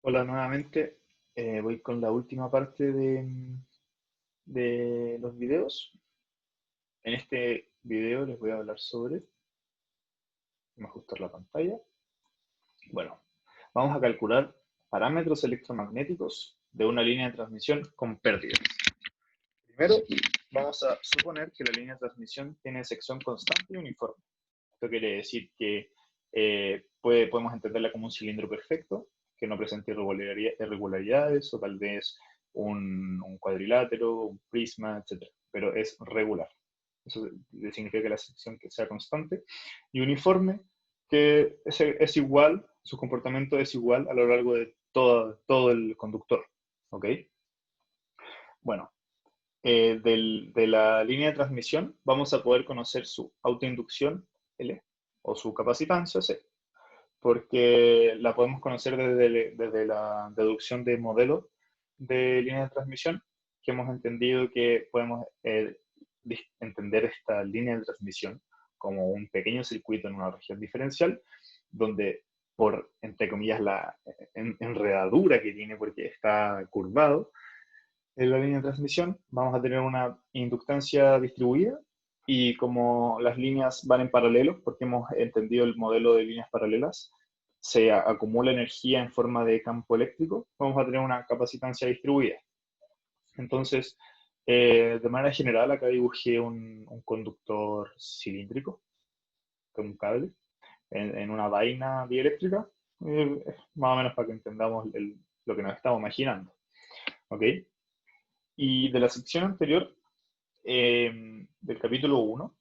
Hola nuevamente. Voy con la última parte de los videos. En este video les voy a hablar sobre, vamos a ajustar la pantalla. Bueno, vamos a calcular parámetros electromagnéticos de una línea de transmisión con pérdidas. Primero, vamos a suponer que la línea de transmisión tiene sección constante y uniforme. Esto quiere decir que podemos entenderla como un cilindro perfecto, que no presenta irregularidades, o tal vez un cuadrilátero, un prisma, etc. Pero es regular. Eso significa que la sección que sea constante. Y uniforme, que es igual, su comportamiento es igual a lo largo de todo el conductor. ¿Ok? Bueno, de la línea de transmisión vamos a poder conocer su autoinducción, L, o su capacitancia, C, porque la podemos conocer desde la deducción de modelo de línea de transmisión, que hemos entendido que podemos entender esta línea de transmisión como un pequeño circuito en una región diferencial, donde por, entre comillas, la enredadura que tiene, porque está curvado, en la línea de transmisión vamos a tener una inductancia distribuida y como las líneas van en paralelo, porque hemos entendido el modelo de líneas paralelas, se acumula energía en forma de campo eléctrico, vamos a tener una capacitancia distribuida. Entonces, de manera general, acá dibujé un conductor cilíndrico con un cable en una vaina dieléctrica, más o menos para que entendamos lo que nos estamos imaginando. ¿Ok? Y de la sección anterior, del capítulo 1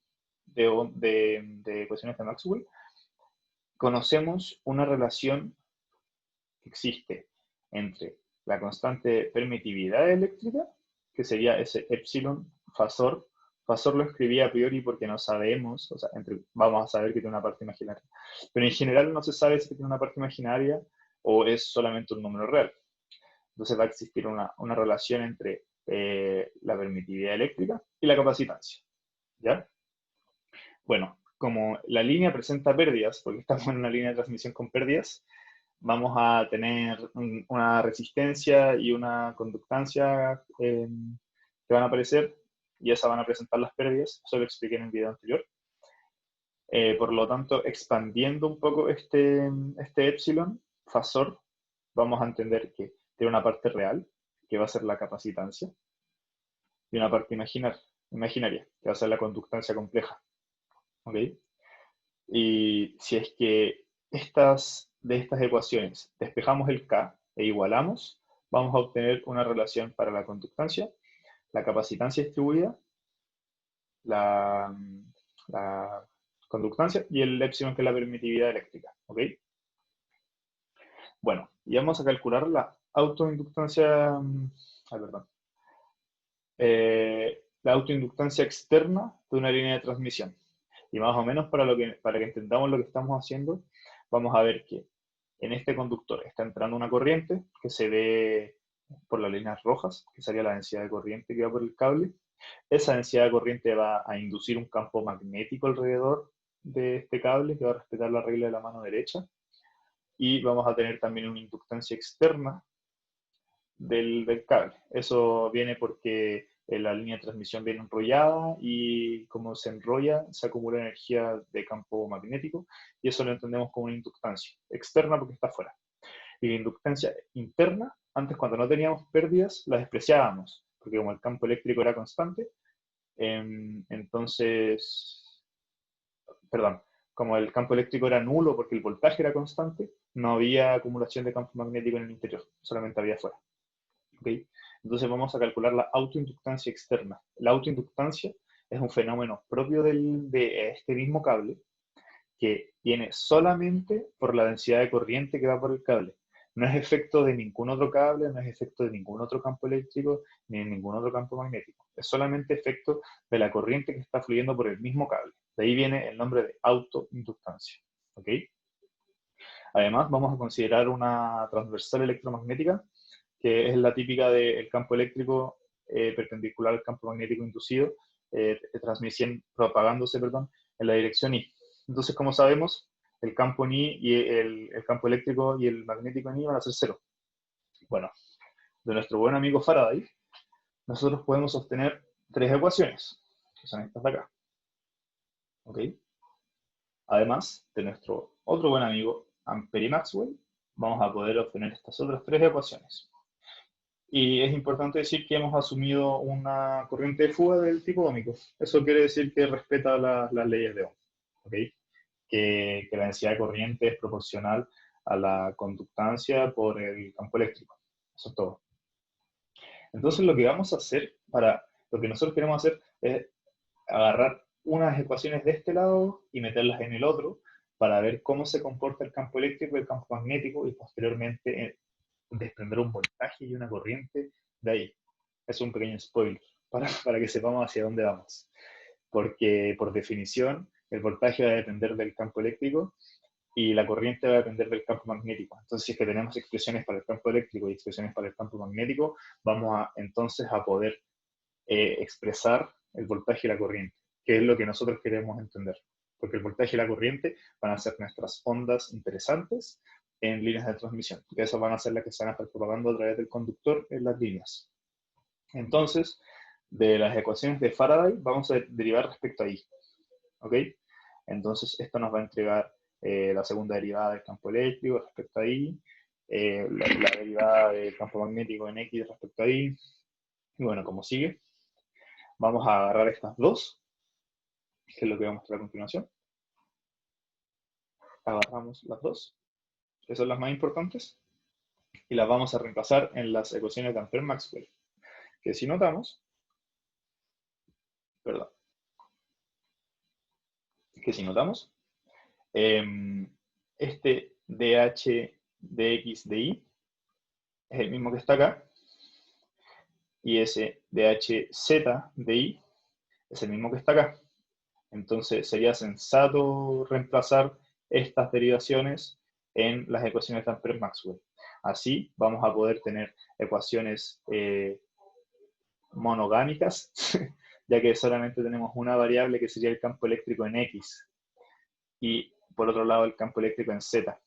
de ecuaciones de Maxwell, conocemos una relación que existe entre la constante de permitividad eléctrica, que sería ese epsilon fasor. Fasor lo escribí a priori porque no sabemos, o sea, vamos a saber que tiene una parte imaginaria. Pero en general no se sabe si tiene una parte imaginaria o es solamente un número real. Entonces va a existir una relación entre la permitividad eléctrica y la capacitancia. ¿Ya? Bueno, como la línea presenta pérdidas, porque estamos en una línea de transmisión con pérdidas, vamos a tener una resistencia y una conductancia que van a aparecer, y esas van a presentar las pérdidas, eso lo expliqué en el video anterior. Por lo tanto, expandiendo un poco este epsilon, fasor, vamos a entender que tiene una parte real, que va a ser la capacitancia, y una parte imaginaria, que va a ser la conductancia compleja. ¿Ok? Y si es que de estas ecuaciones despejamos el K e igualamos, vamos a obtener una relación para la conductancia, la capacitancia distribuida, la, la conductancia y el epsilon, que es la permitividad eléctrica. ¿Ok? Bueno, y vamos a calcular la autoinductancia, perdón, la autoinductancia externa de una línea de transmisión. Y más o menos para que entendamos lo que estamos haciendo, vamos a ver que en este conductor está entrando una corriente que se ve por las líneas rojas, que sería la densidad de corriente que va por el cable. Esa densidad de corriente va a inducir un campo magnético alrededor de este cable que va a respetar la regla de la mano derecha. Y vamos a tener también una inductancia externa del cable. Eso viene porque la línea de transmisión viene enrollada y como se enrolla se acumula energía de campo magnético, y eso lo entendemos como una inductancia externa porque está afuera. Y la inductancia interna, antes cuando no teníamos pérdidas, la despreciábamos, porque como el campo eléctrico era constante, entonces, perdón, como el campo eléctrico era nulo porque el voltaje era constante, no había acumulación de campo magnético en el interior, solamente había afuera. ¿Okay? Entonces vamos a calcular la autoinductancia externa. La autoinductancia es un fenómeno propio de este mismo cable, que viene solamente por la densidad de corriente que va por el cable. No es efecto de ningún otro cable, no es efecto de ningún otro campo eléctrico, ni de ningún otro campo magnético. Es solamente efecto de la corriente que está fluyendo por el mismo cable. De ahí viene el nombre de autoinductancia. ¿Ok? Además, vamos a considerar una transversal electromagnética, que es la típica del campo eléctrico perpendicular al campo magnético inducido, propagándose, perdón, en la dirección I. Entonces, como sabemos, el campo en I y el campo eléctrico y el magnético en I van a ser cero. Bueno, de nuestro buen amigo Faraday, nosotros podemos obtener tres ecuaciones, que son estas de acá. ¿Ok? Además de nuestro otro buen amigo Ampere y Maxwell, vamos a poder obtener estas otras tres ecuaciones. Y es importante decir que hemos asumido una corriente de fuga del tipo óhmico. Eso quiere decir que respeta las leyes de Ohm. ¿Ok? Que la densidad de corriente es proporcional a la conductancia por el campo eléctrico. Eso es todo. Entonces lo que vamos a hacer, lo que nosotros queremos hacer es agarrar unas ecuaciones de este lado y meterlas en el otro para ver cómo se comporta el campo eléctrico y el campo magnético y posteriormente desprender un voltaje y una corriente de ahí. Es un pequeño spoiler para que sepamos hacia dónde vamos. Porque por definición el voltaje va a depender del campo eléctrico y la corriente va a depender del campo magnético. Entonces, si es que tenemos expresiones para el campo eléctrico y expresiones para el campo magnético, vamos entonces a poder expresar el voltaje y la corriente, que es lo que nosotros queremos entender. Porque el voltaje y la corriente van a ser nuestras ondas interesantes en líneas de transmisión, que esas van a ser las que se van a estar propagando a través del conductor en las líneas. Entonces, de las ecuaciones de Faraday vamos a derivar respecto a I. ¿Ok? Entonces, esto nos va a entregar la segunda derivada del campo eléctrico respecto a I, la derivada del campo magnético en X respecto a I, y bueno, como sigue, vamos a agarrar estas dos, que es lo que voy a mostrar a continuación. Agarramos las dos, que son las más importantes, y las vamos a reemplazar en las ecuaciones de Ampere-Maxwell, que si notamos, perdón, que si notamos, este dH dx de I es el mismo que está acá, y ese dHz de I es el mismo que está acá. Entonces sería sensato reemplazar estas derivaciones en las ecuaciones de Ampere-Maxwell. Así vamos a poder tener ecuaciones monogámicas, ya que solamente tenemos una variable que sería el campo eléctrico en X, y por otro lado el campo eléctrico en Z.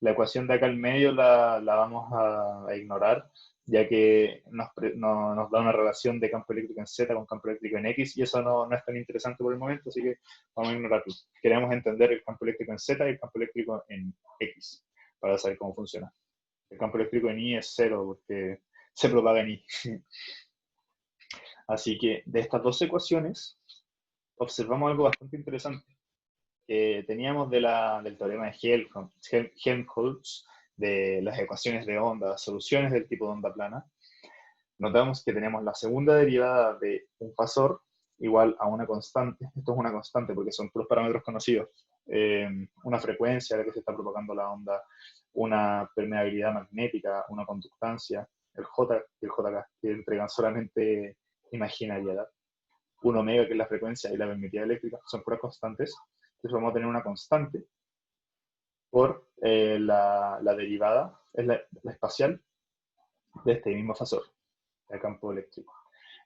La ecuación de acá al medio la vamos a ignorar, ya que nos da una relación de campo eléctrico en Z con campo eléctrico en X, y eso no es tan interesante por el momento, así que vamos a ignorarlo. Queremos entender el campo eléctrico en Z y el campo eléctrico en X, para saber cómo funciona. El campo eléctrico en Y es cero, porque se propaga en Y. Así que de estas dos ecuaciones, observamos algo bastante interesante. Teníamos del teorema de Helmholtz, de las ecuaciones de onda, soluciones del tipo de onda plana. Notamos que tenemos la segunda derivada de un fasor igual a una constante. Esto es una constante porque son puros parámetros conocidos. Una frecuencia a la que se está propagando la onda, una permeabilidad magnética, una conductancia, el J y el JK, que entregan solamente imaginariedad. Un omega, que es la frecuencia, y la permitividad eléctrica, son puras constantes. Entonces vamos a tener una constante por la derivada, es la espacial, de este mismo fasor, del campo eléctrico.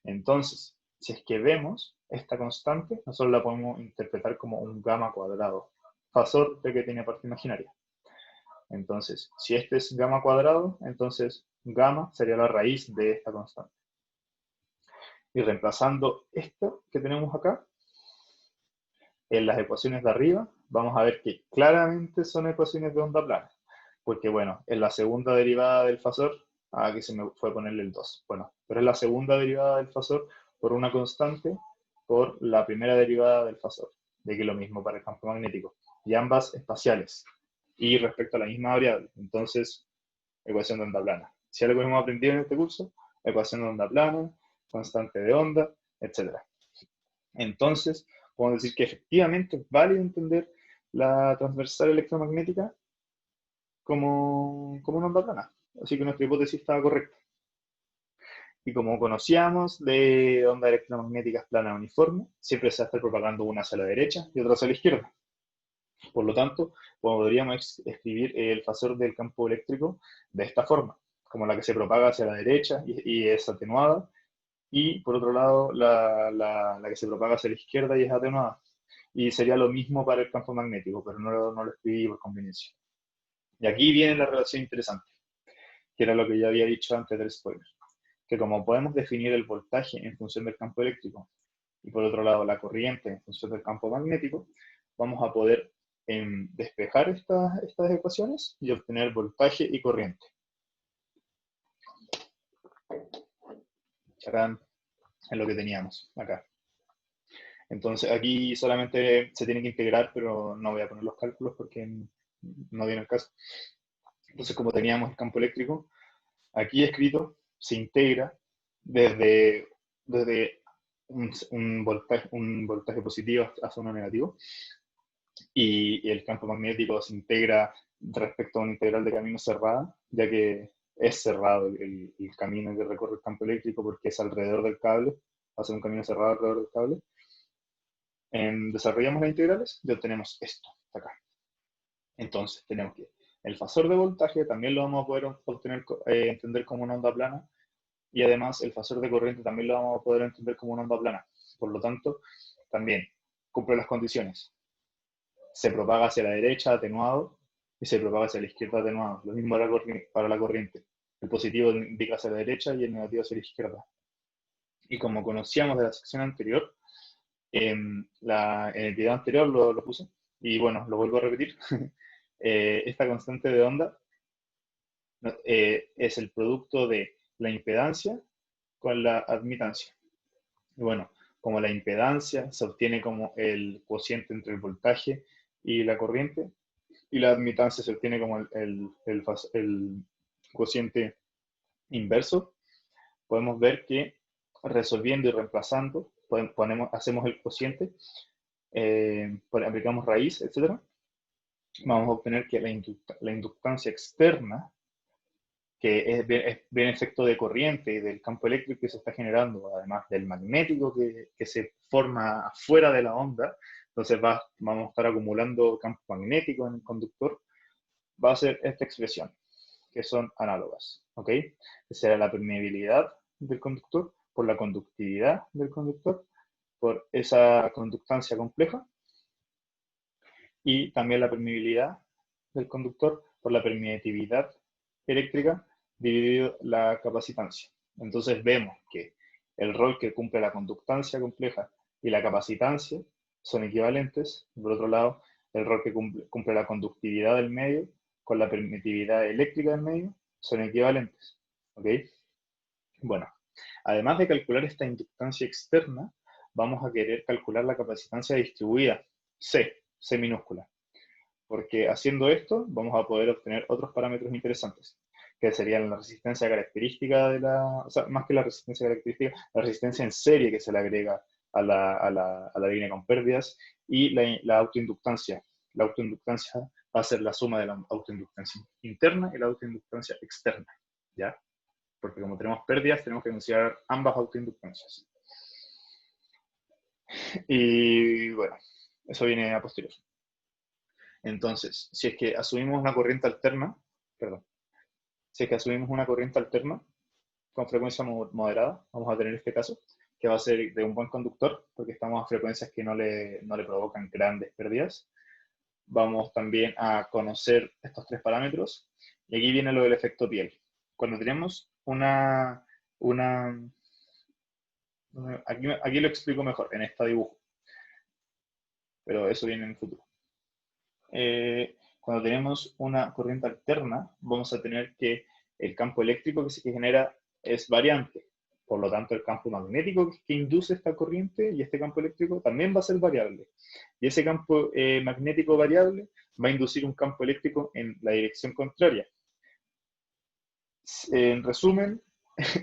Entonces, si es que vemos esta constante, nosotros la podemos interpretar como un gamma cuadrado, fasor de que tiene parte imaginaria. Entonces, si este es gamma cuadrado, entonces gamma sería la raíz de esta constante. Y reemplazando esto que tenemos acá, en las ecuaciones de arriba, vamos a ver que claramente son ecuaciones de onda plana. Porque, bueno, en la segunda derivada del fasor, aquí se me fue a ponerle el 2. Bueno, pero es la segunda derivada del fasor por una constante por la primera derivada del fasor. De que lo mismo para el campo magnético. Y ambas espaciales. Y respecto a la misma variable. Entonces, ecuación de onda plana. Si algo hemos aprendido en este curso, ecuación de onda plana, constante de onda, etc. Entonces, podemos decir que efectivamente es válido entender la transversal electromagnética como una onda plana. Así que nuestra hipótesis estaba correcta. Y como conocíamos de ondas electromagnéticas planas uniformes, siempre se va a estar propagando una hacia la derecha y otra hacia la izquierda. Por lo tanto, podríamos escribir el fasor del campo eléctrico de esta forma, como la que se propaga hacia la derecha y es atenuada, y por otro lado la que se propaga hacia la izquierda y es atenuada. Y sería lo mismo para el campo magnético, pero no lo escribí por conveniencia. Y aquí viene la relación interesante, que era lo que ya había dicho antes del spoiler, que como podemos definir el voltaje en función del campo eléctrico y por otro lado la corriente en función del campo magnético, vamos a poder despejar estas ecuaciones y obtener voltaje y corriente. Acá es lo que teníamos, acá. Entonces aquí solamente se tiene que integrar, pero no voy a poner los cálculos porque no viene el caso. Entonces, como teníamos el campo eléctrico, aquí escrito se integra desde un voltaje positivo hasta uno negativo, y el campo magnético se integra respecto a una integral de camino cerrada, ya que es cerrado el camino que recorre el campo eléctrico porque es alrededor del cable, hace un camino cerrado alrededor del cable. Desarrollamos las integrales y obtenemos esto, acá. Entonces, tenemos que el fasor de voltaje también lo vamos a poder entender como una onda plana, y además el fasor de corriente también lo vamos a poder entender como una onda plana. Por lo tanto, también cumple las condiciones. Se propaga hacia la derecha atenuado y se propaga hacia la izquierda atenuado. Lo mismo para la corriente. El positivo indica hacia la derecha y el negativo hacia la izquierda. Y como conocíamos de la sección anterior, en el video anterior lo puse, y bueno, lo vuelvo a repetir. Esta constante de onda es el producto de la impedancia con la admitancia. Y bueno, como la impedancia se obtiene como el cociente entre el voltaje y la corriente, y la admitancia se obtiene como el cociente inverso, podemos ver que resolviendo y reemplazando, hacemos el cociente, aplicamos raíz, etc. Vamos a obtener que la inductancia externa, que es bien efecto de corriente y del campo eléctrico que se está generando, además del magnético que se forma afuera de la onda, entonces vamos a estar acumulando campo magnético en el conductor, va a ser esta expresión, que son análogas, ¿ok? Que será la permeabilidad del conductor por la conductividad del conductor, por esa conductancia compleja, y también la permeabilidad del conductor por la permeatividad eléctrica dividido la capacitancia. Entonces vemos que el rol que cumple la conductancia compleja y la capacitancia son equivalentes. Por otro lado, el rol que cumple la conductividad del medio con la permitividad eléctrica del medio son equivalentes. ¿Ok? Bueno, además de calcular esta inductancia externa, vamos a querer calcular la capacitancia distribuida, C minúscula. Porque haciendo esto vamos a poder obtener otros parámetros interesantes, que serían la resistencia característica o sea, más que la resistencia característica, la resistencia en serie que se le agrega a la línea con pérdidas, y la autoinductancia. La autoinductancia va a ser la suma de la autoinductancia interna y la autoinductancia externa, ¿ya? Porque como tenemos pérdidas, tenemos que considerar ambas autoinductancias. Y bueno, eso viene a posteriori. Entonces, si es que asumimos una corriente alterna, con frecuencia moderada, vamos a tener este caso, que va a ser de un buen conductor, porque estamos a frecuencias que no le provocan grandes pérdidas. Vamos también a conocer estos tres parámetros, y aquí viene lo del efecto piel. Cuando tenemos aquí lo explico mejor, en este dibujo, pero eso viene en el futuro. Cuando tenemos una corriente alterna, vamos a tener que el campo eléctrico que se genera es variante. Por lo tanto, el campo magnético que induce esta corriente y este campo eléctrico también va a ser variable. Y ese campo magnético variable va a inducir un campo eléctrico en la dirección contraria. En resumen,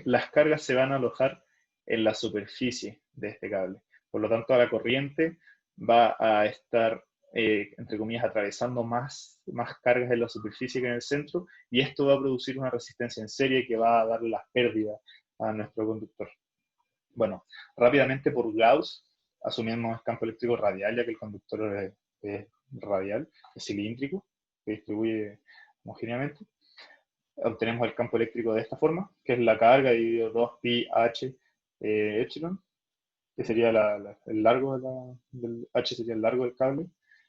las cargas se van a alojar en la superficie de este cable. Por lo tanto, la corriente va a estar, entre comillas, atravesando más cargas en la superficie que en el centro, y esto va a producir una resistencia en serie que va a dar las pérdidas a nuestro conductor. Bueno, rápidamente por Gauss, asumimos el campo eléctrico radial, ya que el conductor es radial, es cilíndrico, se distribuye homogéneamente. Obtenemos el campo eléctrico de esta forma, que es la carga dividido 2pi h epsilon, que sería el largo del h sería el largo del cable,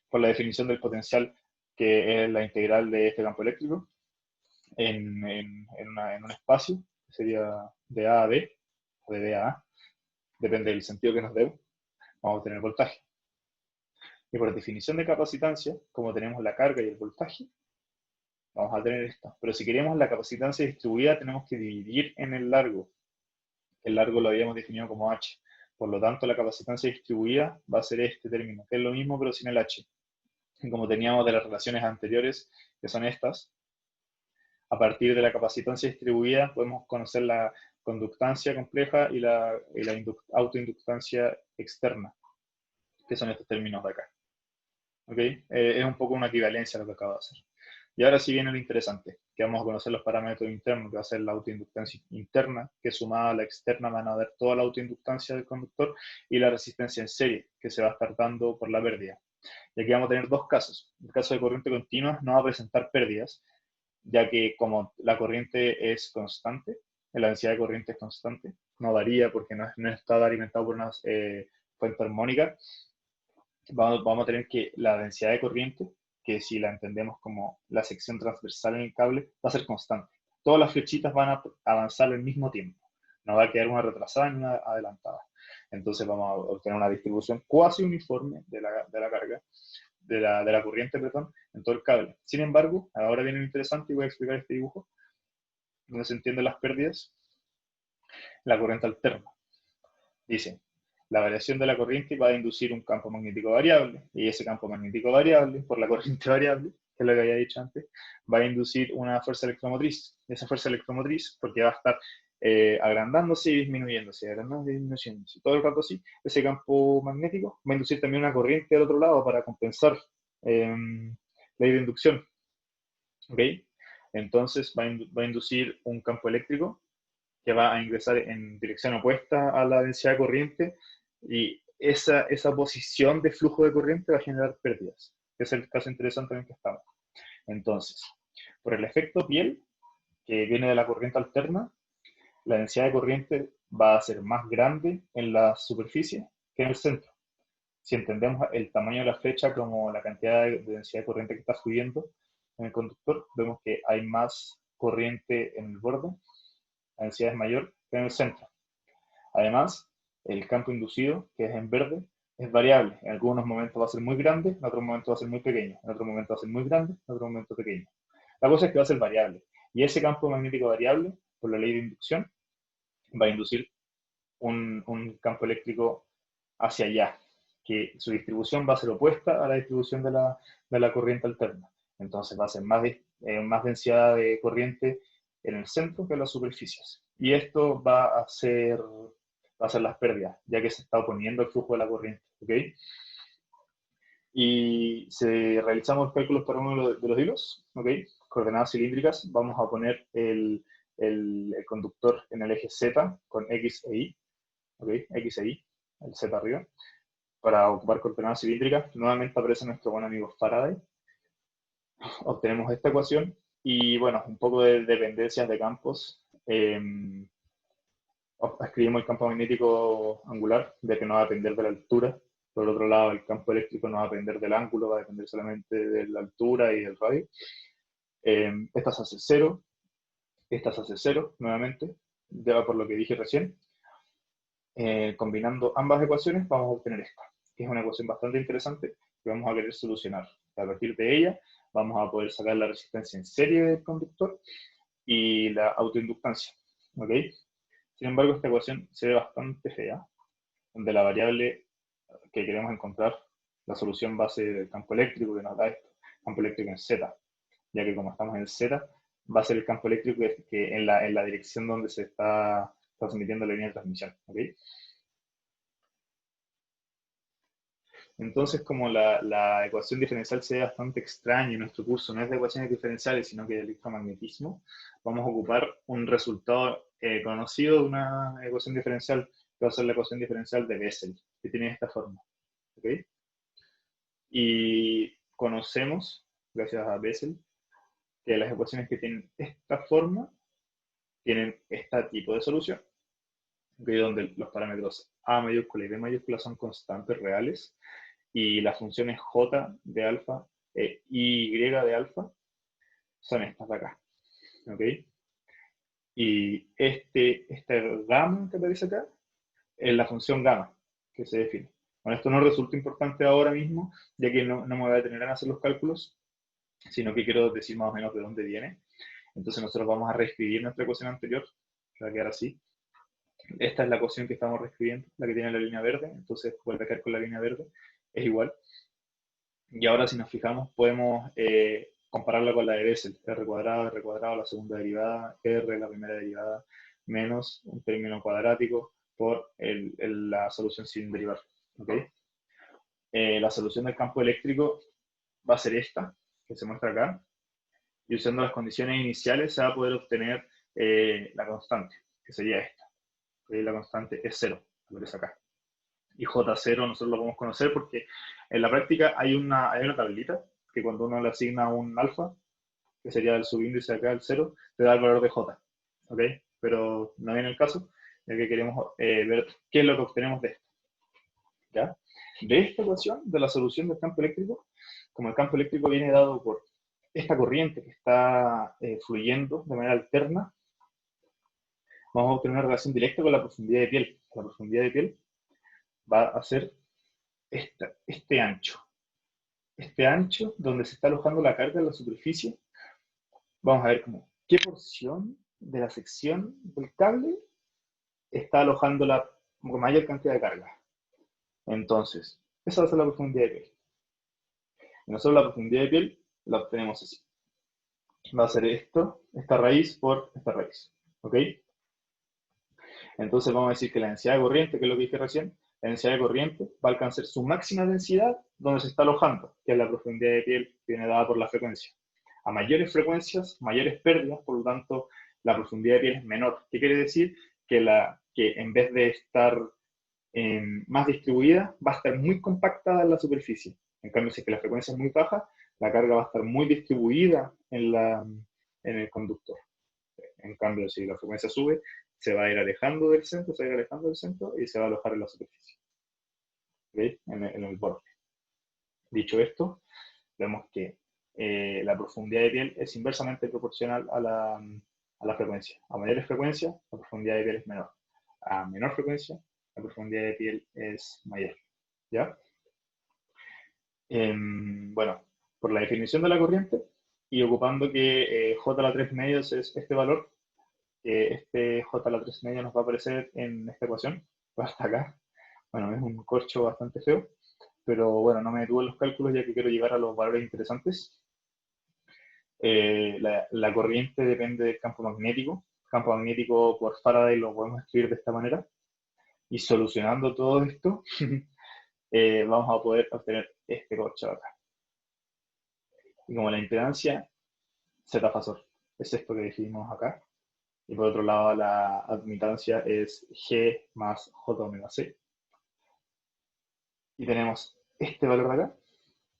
por la definición del potencial, que es la integral de este campo eléctrico. en un espacio, que sería de A a B, o de B a A, depende del sentido que nos demos, vamos a tener voltaje. Y por definición de capacitancia, como tenemos la carga y el voltaje, vamos a tener esto. Pero si queremos la capacitancia distribuida, tenemos que dividir en el largo. El largo lo habíamos definido como H. Por lo tanto, la capacitancia distribuida va a ser este término, que es lo mismo pero sin el H. Y como teníamos de las relaciones anteriores, que son estas, a partir de la capacitancia distribuida podemos conocer la conductancia compleja y la autoinductancia externa, que son estos términos de acá. ¿Okay? Es un poco una equivalencia a lo que acabo de hacer. Y ahora sí viene lo interesante, que vamos a conocer los parámetros internos, que va a ser la autoinductancia interna, que sumada a la externa van a dar toda la autoinductancia del conductor, y la resistencia en serie, que se va a estar dando por la pérdida. Y aquí vamos a tener dos casos. El caso de corriente continua no va a presentar pérdidas, ya que como la corriente es constante, la densidad de corriente es constante, no varía porque no está alimentado por una fuente armónica, vamos a tener que la densidad de corriente, que si la entendemos como la sección transversal en el cable, va a ser constante. Todas las flechitas van a avanzar al mismo tiempo. No va a quedar una retrasada ni una adelantada. Entonces vamos a obtener una distribución cuasi uniforme de la carga, de la corriente, perdón, en todo el cable. Sin embargo, ahora viene lo interesante y voy a explicar este dibujo, donde se entienden las pérdidas. La corriente alterna. Dice, la variación de la corriente va a inducir un campo magnético variable, y ese campo magnético variable, por la corriente variable, que es lo que había dicho antes, va a inducir una fuerza electromotriz. Esa fuerza electromotriz, porque va a estar agrandándose y disminuyéndose, agrandando y disminuyéndose. Todo el rato así, ese campo magnético va a inducir también una corriente al otro lado para compensar la inducción. ¿Ok? Entonces va a inducir un campo eléctrico que va a ingresar en dirección opuesta a la densidad de corriente, y esa posición de flujo de corriente va a generar pérdidas, que es el caso interesante en el que estamos. Entonces, por el efecto piel, que viene de la corriente alterna, la densidad de corriente va a ser más grande en la superficie que en el centro. Si entendemos el tamaño de la flecha como la cantidad de densidad de corriente que está fluyendo en el conductor, vemos que hay más corriente en el borde, la densidad es mayor que en el centro. Además, el campo inducido, que es en verde, es variable. En algunos momentos va a ser muy grande, en otros momentos va a ser muy pequeño, en otros momentos va a ser muy grande, en otros momentos pequeño. La cosa es que va a ser variable. Y ese campo magnético variable, por la ley de inducción, va a inducir un campo eléctrico hacia allá, que su distribución va a ser opuesta a la distribución de la corriente alterna. Entonces va a ser más densidad de corriente en el centro que en las superficies. Y esto va a ser las pérdidas, ya que se está oponiendo el flujo de la corriente. ¿Okay? Y si realizamos cálculos para uno de los hilos, ¿okay? Coordenadas cilíndricas, vamos a poner el conductor en el eje Z con X e Y, ¿okay? X e Y, el Z arriba, para ocupar coordenadas cilíndricas. Nuevamente aparece nuestro buen amigo Faraday. Obtenemos esta ecuación y, bueno, un poco de dependencias de campos. Escribimos el campo magnético angular, de que no va a depender de la altura. Por otro lado, el campo eléctrico no va a depender del ángulo, va a depender solamente de la altura y del radio. Esta se hace cero, esta se hace cero nuevamente, ya por lo que dije recién. Combinando ambas ecuaciones vamos a obtener esta, que es una ecuación bastante interesante que vamos a querer solucionar. A partir de ella vamos a poder sacar la resistencia en serie del conductor y la autoinductancia. ¿Okay? Sin embargo, esta ecuación se ve bastante fea, donde la variable que queremos encontrar, la solución base del campo eléctrico que nos da esto, campo eléctrico en Z, ya que como estamos en el Z, va a ser el campo eléctrico que en la dirección donde se está transmitiendo la línea de transmisión. ¿Okay? Entonces, como la ecuación diferencial se ve bastante extraña en nuestro curso, no es de ecuaciones diferenciales, sino que de electromagnetismo, vamos a ocupar un resultado conocido de una ecuación diferencial, que va a ser la ecuación diferencial de Bessel, que tiene esta forma. ¿Okay? Y conocemos, gracias a Bessel, que las ecuaciones que tienen esta forma tienen este tipo de solución, ¿okay? Donde los parámetros A mayúscula y B mayúscula son constantes reales, y las funciones j de alfa e y de alfa son estas de acá. ¿ok? Y esta gamma que aparece acá es la función gamma que se define. Bueno, esto no resulta importante ahora mismo, ya que no me voy a detener en hacer los cálculos, sino que quiero decir más o menos de dónde viene. Entonces nosotros vamos a reescribir nuestra ecuación anterior, que va a quedar así. Esta es la ecuación que estamos reescribiendo, la que tiene la línea verde, entonces vuelve a quedar con la línea verde, es igual. Y ahora si nos fijamos podemos compararla con la de Bessel, r cuadrado, la segunda derivada, r, la primera derivada, menos un término cuadrático por la solución sin derivar. ¿Okay? La solución del campo eléctrico va a ser esta, que se muestra acá, y usando las condiciones iniciales se va a poder obtener la constante, que sería esta. La constante es 0, lo que es acá. Y J0 nosotros lo podemos conocer porque en la práctica hay una tablita que cuando uno le asigna un alfa, que sería el subíndice acá, el 0, te da el valor de J. ¿Ok? Pero no viene el caso, ya que queremos ver qué es lo que obtenemos de esto. ¿Ya? De esta ecuación, de la solución del campo eléctrico, como el campo eléctrico viene dado por esta corriente que está fluyendo de manera alterna, vamos a obtener una relación directa con la profundidad de piel. La profundidad de piel va a ser este ancho. Este ancho donde se está alojando la carga en la superficie. Vamos a ver qué porción de la sección del cable está alojando la mayor cantidad de carga. Entonces, esa va a ser la profundidad de piel. Y nosotros la profundidad de piel la obtenemos así. Va a ser esta raíz por esta raíz. ¿Ok? Entonces vamos a decir que la densidad de corriente, que es lo que dije recién, la densidad de corriente va a alcanzar su máxima densidad donde se está alojando, que es la profundidad de piel que viene dada por la frecuencia. A mayores frecuencias, mayores pérdidas, por lo tanto, la profundidad de piel es menor. ¿Qué quiere decir? Que en vez de estar más distribuida, va a estar muy compactada en la superficie. En cambio, si es que la frecuencia es muy baja, la carga va a estar muy distribuida en el conductor. En cambio, si la frecuencia sube, se va a ir alejando del centro, y se va a alojar en la superficie. ¿Veis? En el borde. Dicho esto, vemos que la profundidad de piel es inversamente proporcional a la frecuencia. A mayores frecuencias, la profundidad de piel es menor. A menor frecuencia, la profundidad de piel es mayor. ¿Ya? Bueno, por la definición de la corriente, y ocupando que J a la 3 medios es este valor, este J a la 3 media nos va a aparecer en esta ecuación, hasta acá. Bueno, es un corcho bastante feo, pero bueno, no me detuve en los cálculos ya que quiero llegar a los valores interesantes. La corriente depende del campo magnético. El campo magnético por Faraday lo podemos escribir de esta manera. Y solucionando todo esto, vamos a poder obtener este corcho de acá. Y como la impedancia, Z fasor, es esto que definimos acá. Y por otro lado, la admitancia es G más J omega C. Y tenemos este valor de acá.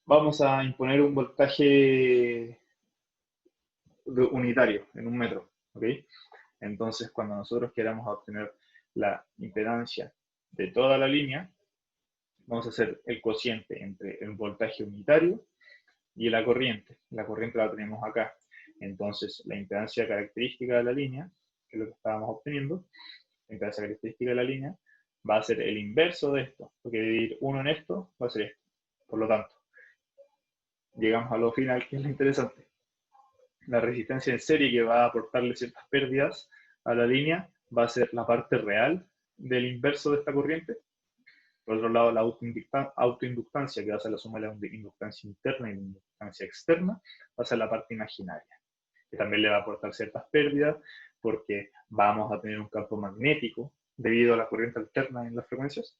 Vamos a imponer un voltaje unitario en un metro. ¿Ok? Entonces, cuando nosotros queramos obtener la impedancia de toda la línea, vamos a hacer el cociente entre el voltaje unitario y la corriente. La corriente la tenemos acá. Entonces, la impedancia característica de la línea, que es lo que estábamos obteniendo, la impedancia característica de la línea, va a ser el inverso de esto, porque dividir 1 en esto va a ser esto. Por lo tanto, llegamos a lo final, que es lo interesante. La resistencia en serie que va a aportarle ciertas pérdidas a la línea va a ser la parte real del inverso de esta corriente. Por otro lado, la autoinductancia, que va a ser la suma de la inductancia interna y la inductancia externa, va a ser la parte imaginaria, que también le va a aportar ciertas pérdidas porque vamos a tener un campo magnético debido a la corriente alterna en las frecuencias,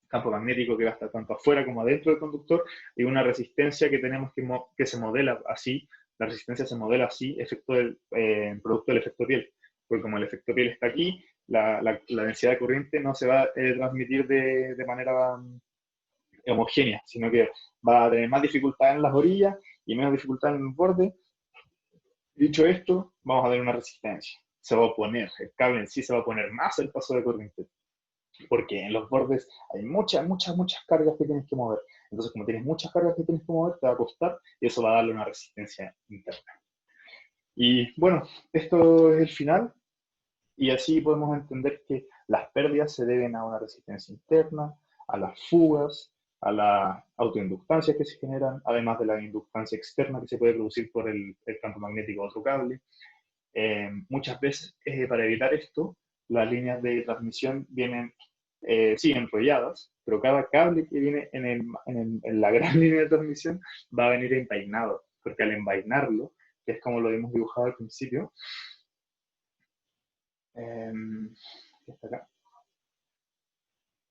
campo magnético que va a estar tanto afuera como adentro del conductor, y una resistencia que tenemos que se modela así. La resistencia se modela así, producto del efecto piel, porque como el efecto piel está aquí, la densidad de corriente no se va a transmitir de manera homogénea, sino que va a tener más dificultad en las orillas y menos dificultad en el borde. Dicho esto, vamos a ver una resistencia. Se va a oponer, el cable en sí se va a oponer más el paso de corriente, porque en los bordes hay muchas cargas que tienes que mover. Entonces, como tienes muchas cargas que tienes que mover, te va a costar y eso va a darle una resistencia interna. Y bueno, esto es el final. Y así podemos entender que las pérdidas se deben a una resistencia interna, a las fugas, a las autoinductancias que se generan, además de la inductancia externa que se puede producir por el campo magnético de otro cable. Muchas veces, para evitar esto, las líneas de transmisión vienen, sí, enrolladas, pero cada cable que viene en la gran línea de transmisión va a venir envainado, porque al envainarlo, que es como lo hemos dibujado al principio, que está acá,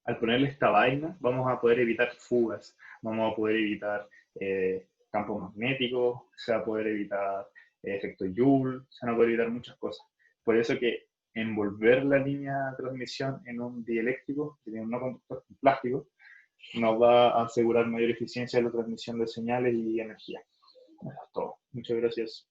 al ponerle esta vaina, vamos a poder evitar fugas, vamos a poder evitar campos magnéticos, se va a poder evitar efecto Joule, se van a poder evitar muchas cosas. Por eso que envolver la línea de transmisión en un dieléctrico, que tiene un no conductor en plástico, nos va a asegurar mayor eficiencia de la transmisión de señales y energía. Eso es todo. Muchas gracias.